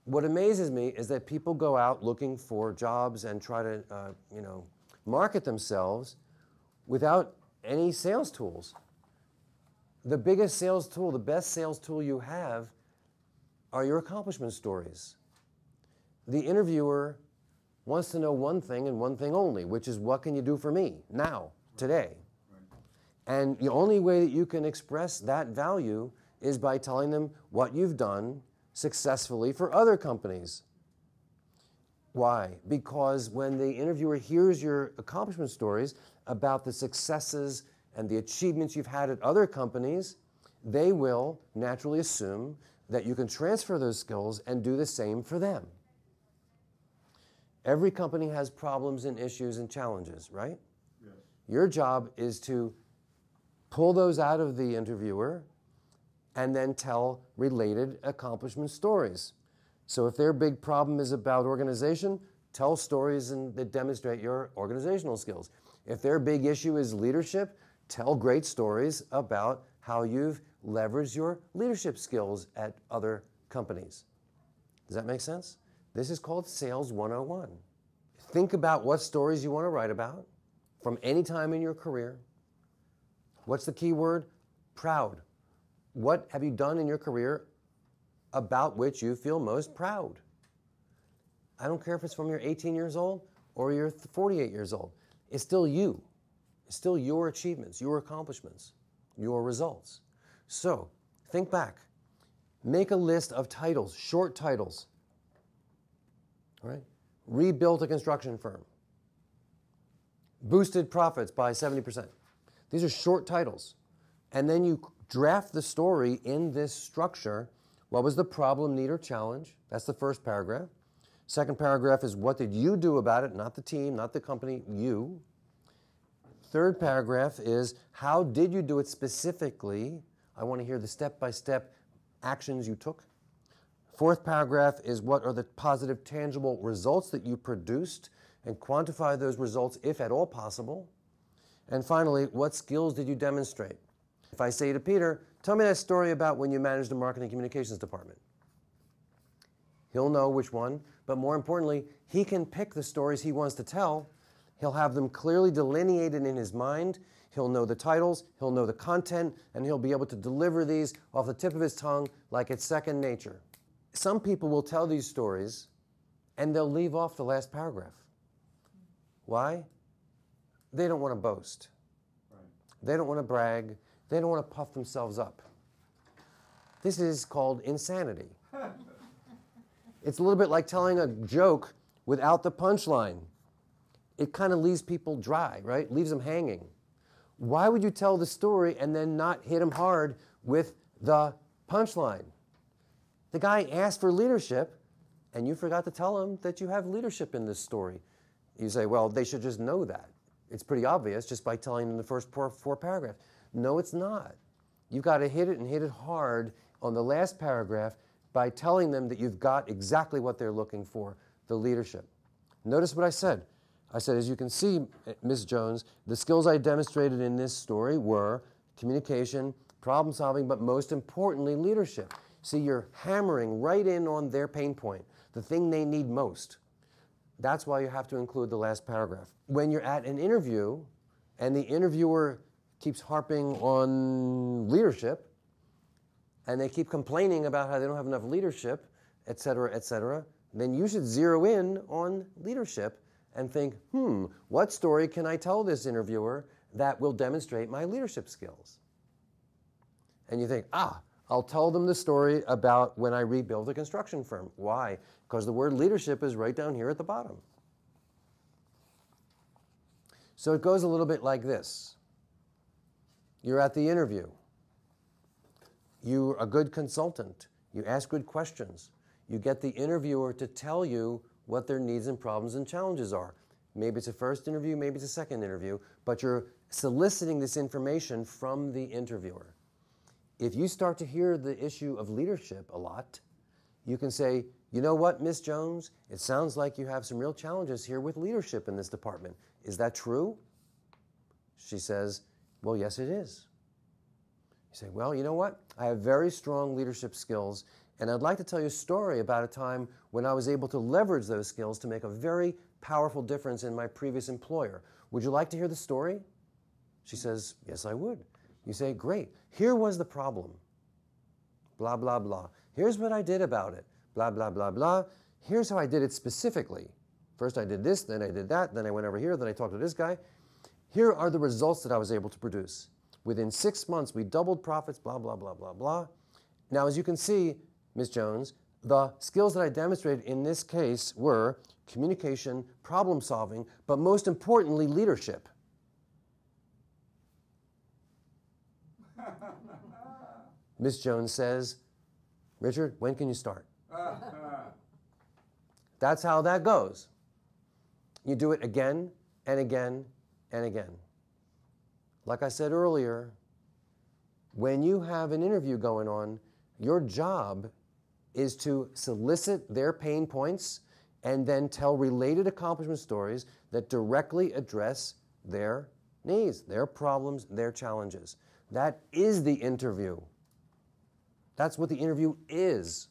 what amazes me is that people go out looking for jobs and try to, market themselves without any sales tools. The biggest sales tool, the best sales tool you have are your accomplishment stories. The interviewer wants to know one thing and one thing only, which is what can you do for me now, today? And the only way that you can express that value is by telling them what you've done successfully for other companies. Why? Because when the interviewer hears your accomplishment stories about the successes and the achievements you've had at other companies, they will naturally assume that you can transfer those skills and do the same for them. Every company has problems and issues and challenges, right? Yes. Your job is to pull those out of the interviewer and then tell related accomplishment stories. So if their big problem is about organization, tell stories that demonstrate your organizational skills. If their big issue is leadership, tell great stories about how you've leveraged your leadership skills at other companies. Does that make sense? This is called Sales 101. Think about what stories you want to write about from any time in your career. What's the key word? Proud. What have you done in your career about which you feel most proud? I don't care if it's from you're 18 years old or you're 48 years old. It's still you. It's still your achievements, your accomplishments, your results. So think back. Make a list of titles, short titles. All right? Rebuilt a construction firm. Boosted profits by 70%. These are short titles. And then you draft the story in this structure. What was the problem, need, or challenge? That's the first paragraph. Second paragraph is what did you do about it? Not the team, not the company, you. Third paragraph is how did you do it specifically? I want to hear the step-by-step actions you took. Fourth paragraph is what are the positive, tangible results that you produced and quantify those results if at all possible. And finally, what skills did you demonstrate? If I say to Peter, tell me that story about when you managed the marketing communications department. He'll know which one, but more importantly, he can pick the stories he wants to tell. He'll have them clearly delineated in his mind. He'll know the titles, he'll know the content, and he'll be able to deliver these off the tip of his tongue like it's second nature. Some people will tell these stories and they'll leave off the last paragraph. Why? They don't want to boast. Right. They don't want to brag. They don't want to puff themselves up. This is called insanity. It's a little bit like telling a joke without the punchline. It kind of leaves people dry, right? Leaves them hanging. Why would you tell the story and then not hit them hard with the punchline? The guy asked for leadership, and you forgot to tell him that you have leadership in this story. You say, well, they should just know that. It's pretty obvious just by telling them the first four paragraphs. No, it's not. You've got to hit it and hit it hard on the last paragraph by telling them that you've got exactly what they're looking for, the leadership. Notice what I said. I said, as you can see, Ms. Jones, the skills I demonstrated in this story were communication, problem solving, but most importantly, leadership. See, you're hammering right in on their pain point, the thing they need most. That's why you have to include the last paragraph. When you're at an interview and the interviewer keeps harping on leadership and they keep complaining about how they don't have enough leadership, et cetera, then you should zero in on leadership and think, what story can I tell this interviewer that will demonstrate my leadership skills? And you think, I'll tell them the story about when I rebuilt a construction firm. Why? Because the word leadership is right down here at the bottom. So it goes a little bit like this. You're at the interview. You're a good consultant. You ask good questions. You get the interviewer to tell you what their needs and problems and challenges are. Maybe it's a first interview, maybe it's a second interview, but you're soliciting this information from the interviewer. If you start to hear the issue of leadership a lot, you can say, you know what, Ms. Jones, it sounds like you have some real challenges here with leadership in this department. Is that true? She says, well, yes, it is. You say, well, you know what? I have very strong leadership skills, And I'd like to tell you a story about a time when I was able to leverage those skills to make a very powerful difference in my previous employer. Would you like to hear the story? She says, yes, I would. You say, great. Here was the problem. Blah, blah, blah. Here's what I did about it. Blah, blah, blah, blah. Here's how I did it specifically. First I did this, then I did that, then I went over here, then I talked to this guy. Here are the results that I was able to produce. Within 6 months, we doubled profits, blah, blah, blah, blah, blah. Now, as you can see, Ms. Jones, the skills that I demonstrated in this case were communication, problem solving, but most importantly, leadership. Ms. Jones says, Richard, when can you start? That's how that goes. You do it again and again and again. Like I said earlier, when you have an interview going on, your job is to solicit their pain points and then tell related accomplishment stories that directly address their needs, their problems, their challenges. That is the interview. That's what the interview is.